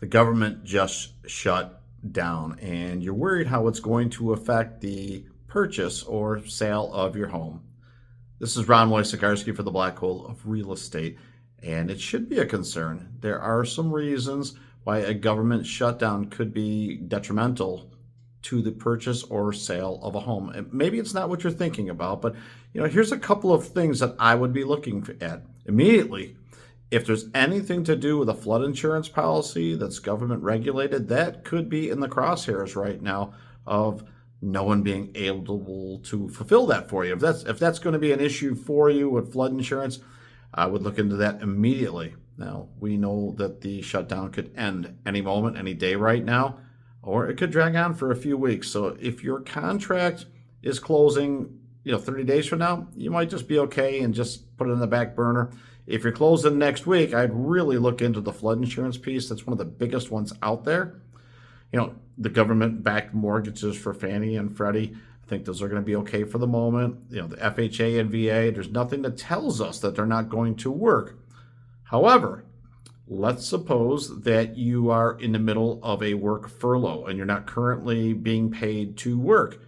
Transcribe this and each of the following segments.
The government just shut down, and you're worried how it's going to affect the purchase or sale of your home. This is Ron Wojciechowski for the Black Hole of Real Estate, and it should be a concern. There are some reasons why a government shutdown could be detrimental to the purchase or sale of a home. And maybe it's not what you're thinking about, but here's a couple of things that I would be looking at immediately. If there's anything to do with a flood insurance policy that's government regulated, that could be in the crosshairs right now of no one being able to fulfill that for you. If that's going to be an issue for you with flood insurance, I would look into that immediately. Now, we know that the shutdown could end any moment, any day right now, or it could drag on for a few weeks. So if your contract is closing, 30 days from now, you might just be okay and just put it in the back burner. If you're closing next week, I'd really look into the flood insurance piece. That's one of the biggest ones out there. The government-backed mortgages for Fannie and Freddie, I think those are going to be okay for the moment. The FHA and VA, there's nothing that tells us that they're not going to work. However, let's suppose that you are in the middle of a work furlough and you're not currently being paid to work.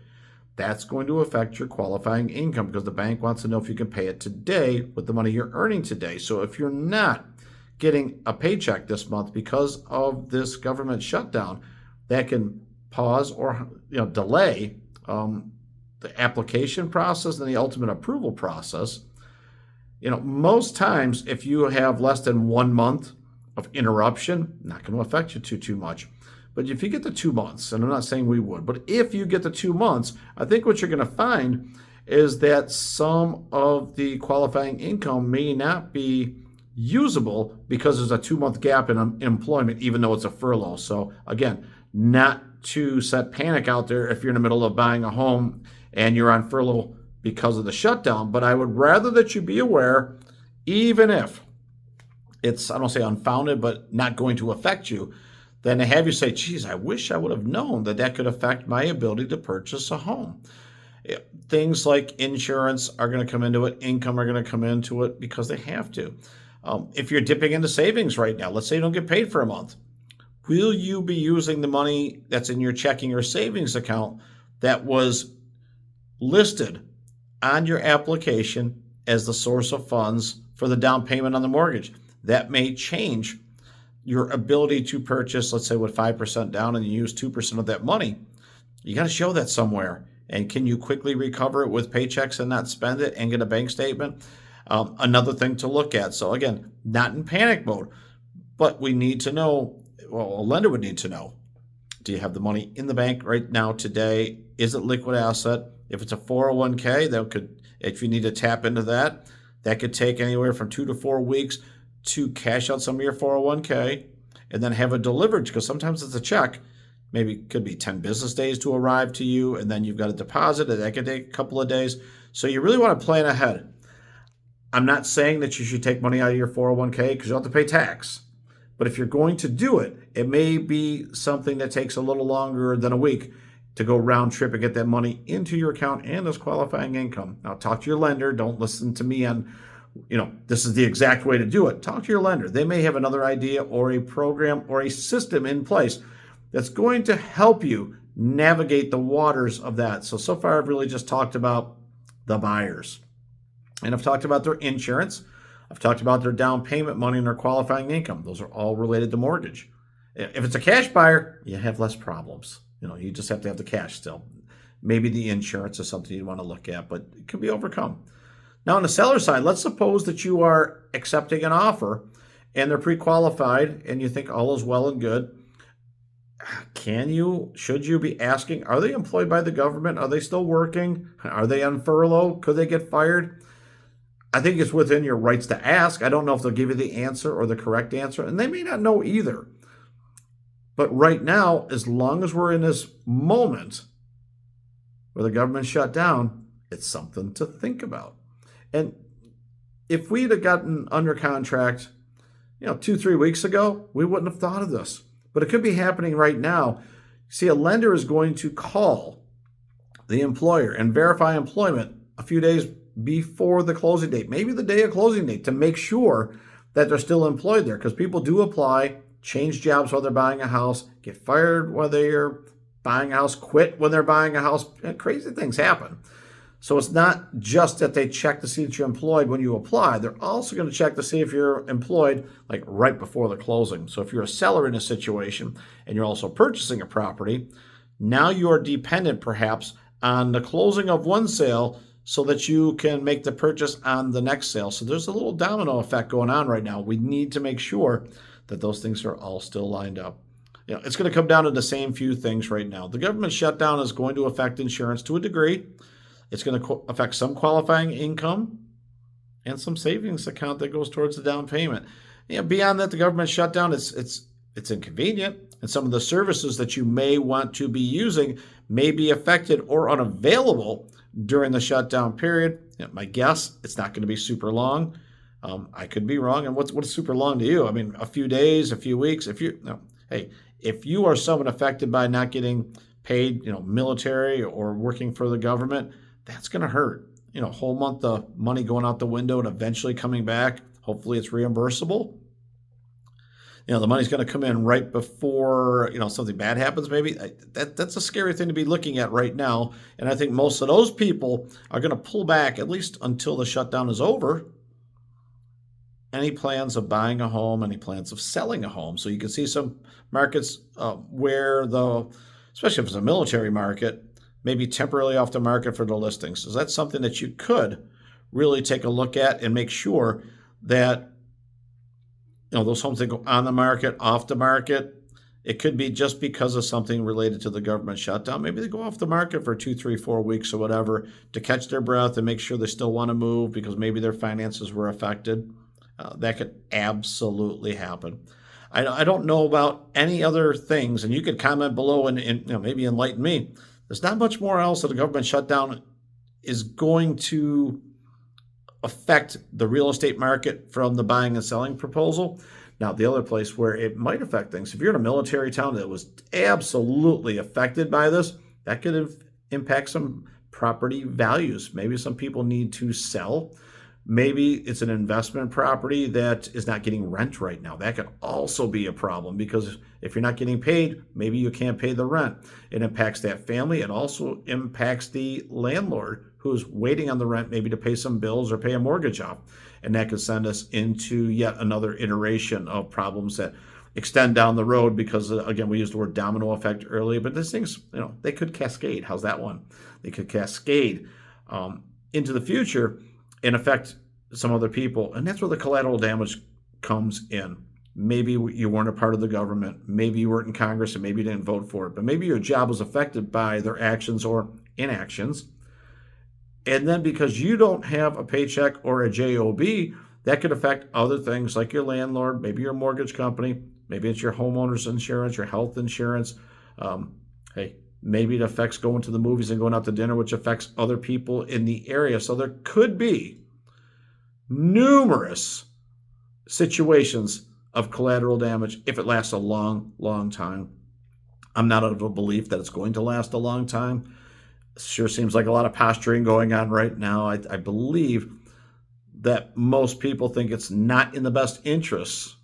That's going to affect your qualifying income because the bank wants to know if you can pay it today with the money you're earning today. So if you're not getting a paycheck this month because of this government shutdown, that can pause or delay the application process and the ultimate approval process. Most times if you have less than 1 month of interruption, not going to affect you too much. But if you get the 2 months, and I'm not saying we would, but if you get the 2 months, I think what you're going to find is that some of the qualifying income may not be usable because there's a 2-month gap in employment, even though it's a furlough. So again, not to set panic out there if you're in the middle of buying a home and you're on furlough because of the shutdown, but I would rather that you be aware, even if it's, I don't say unfounded, but not going to affect you, than to have you say, geez, I wish I would have known that could affect my ability to purchase a home. Things like insurance are going to come into it, income are going to come into it because they have to. If you're dipping into savings right now, let's say you don't get paid for a month, will you be using the money that's in your checking or savings account that was listed on your application as the source of funds for the down payment on the mortgage? That may change your ability to purchase, let's say with 5% down and you use 2% of that money. You got to show that somewhere. And can you quickly recover it with paychecks and not spend it and get a bank statement? Another thing to look at. So again, not in panic mode, but we need to know, well, a lender would need to know, do you have the money in the bank right now today? Is it liquid asset? If it's a 401k, if you need to tap into that could take anywhere from 2 to 4 weeks to cash out some of your 401k and then have it delivered, because sometimes it's a check. Maybe it could be 10 business days to arrive to you, and then you've got a deposit, and that could take a couple of days. So you really want to plan ahead. I'm not saying that you should take money out of your 401k because you'll have to pay tax. But if you're going to do it, it may be something that takes a little longer than a week to go round trip and get that money into your account and as qualifying income. Now, talk to your lender. Don't listen to me on this is the exact way to do it. Talk to your lender. They may have another idea or a program or a system in place that's going to help you navigate the waters of that. So far, I've really just talked about the buyers. And I've talked about their insurance. I've talked about their down payment money and their qualifying income. Those are all related to mortgage. If it's a cash buyer, you have less problems. You just have to have the cash still. Maybe the insurance is something you want to look at, but it can be overcome. Now, on the seller side, let's suppose that you are accepting an offer and they're pre-qualified and you think all is well and good. Should you be asking, are they employed by the government? Are they still working? Are they on furlough? Could they get fired? I think it's within your rights to ask. I don't know if they'll give you the answer or the correct answer, and they may not know either. But right now, as long as we're in this moment where the government shut down, it's something to think about. And if we'd have gotten under contract, 2-3 weeks ago, we wouldn't have thought of this. But it could be happening right now. See, a lender is going to call the employer and verify employment a few days before the closing date, maybe the day of closing date, to make sure that they're still employed there, because people do apply change jobs while they're buying a house, get fired while they're buying a house, quit when they're buying a house. Crazy things happen. So it's not just that they check to see that you're employed when you apply. They're also going to check to see if you're employed like right before the closing. So if you're a seller in a situation and you're also purchasing a property, now you are dependent perhaps on the closing of one sale so that you can make the purchase on the next sale. So there's a little domino effect going on right now. We need to make sure that those things are all still lined up. It's going to come down to the same few things right now. The government shutdown is going to affect insurance to a degree. It's going to affect some qualifying income and some savings account that goes towards the down payment. Beyond that, the government shutdown, it's inconvenient, and some of the services that you may want to be using may be affected or unavailable during the shutdown period. My guess, it's not going to be super long. I could be wrong. And what's super long to you? I mean, a few days, a few weeks. If you are someone affected by not getting paid, military or working for the government, that's going to hurt. A whole month of money going out the window and eventually coming back. Hopefully it's reimbursable. The money's going to come in right before, something bad happens maybe. That's a scary thing to be looking at right now. And I think most of those people are going to pull back, at least until the shutdown is over, any plans of buying a home, any plans of selling a home. So you can see some markets where especially if it's a military market, maybe temporarily off the market for the listings. So that's something that you could really take a look at and make sure that those homes that go on the market, off the market, it could be just because of something related to the government shutdown. Maybe they go off the market for 2, 3, 4 weeks or whatever to catch their breath and make sure they still want to move because maybe their finances were affected. That could absolutely happen. I don't know about any other things, and you could comment below and maybe enlighten me. There's not much more else that a government shutdown is going to affect the real estate market from the buying and selling proposal. Now, the other place where it might affect things, if you're in a military town that was absolutely affected by this, that could impact some property values. Maybe some people need to sell. Maybe it's an investment property that is not getting rent right now. That could also be a problem because if you're not getting paid, maybe you can't pay the rent. It impacts that family. It also impacts the landlord who's waiting on the rent maybe to pay some bills or pay a mortgage off. And that could send us into yet another iteration of problems that extend down the road because, again, we used the word domino effect earlier, but these things, they could cascade. How's that one? They could cascade into the future and affect some other people. And that's where the collateral damage comes in. Maybe you weren't a part of the government. Maybe you weren't in Congress and maybe you didn't vote for it. But maybe your job was affected by their actions or inactions. And then because you don't have a paycheck or a job, that could affect other things like your landlord, maybe your mortgage company, maybe it's your homeowners insurance, your health insurance. Maybe it affects going to the movies and going out to dinner, which affects other people in the area. So there could be numerous situations of collateral damage if it lasts a long, long time. I'm not of a belief that it's going to last a long time. It sure seems like a lot of posturing going on right now. I believe that most people think it's not in the best interests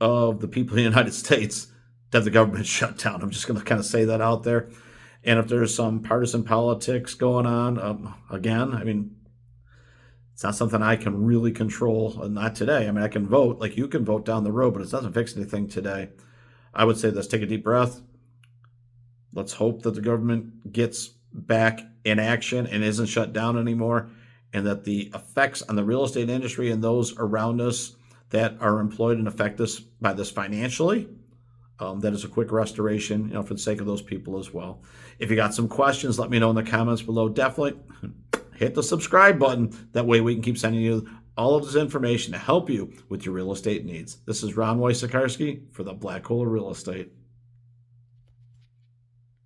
of the people in the United States that the government shut down. I'm just going to kind of say that out there. And if there's some partisan politics going on, again, it's not something I can really control. Not today. I can vote like you can vote down the road, but it doesn't fix anything today. I would say let's take a deep breath. Let's hope that the government gets back in action and isn't shut down anymore, and that the effects on the real estate industry and those around us that are employed and affect us by this financially, that is a quick restoration, for the sake of those people as well. If you got some questions, let me know in the comments below. Definitely hit the subscribe button. That way we can keep sending you all of this information to help you with your real estate needs. This is Ron Wojciechowski for the Black Hole of Real Estate.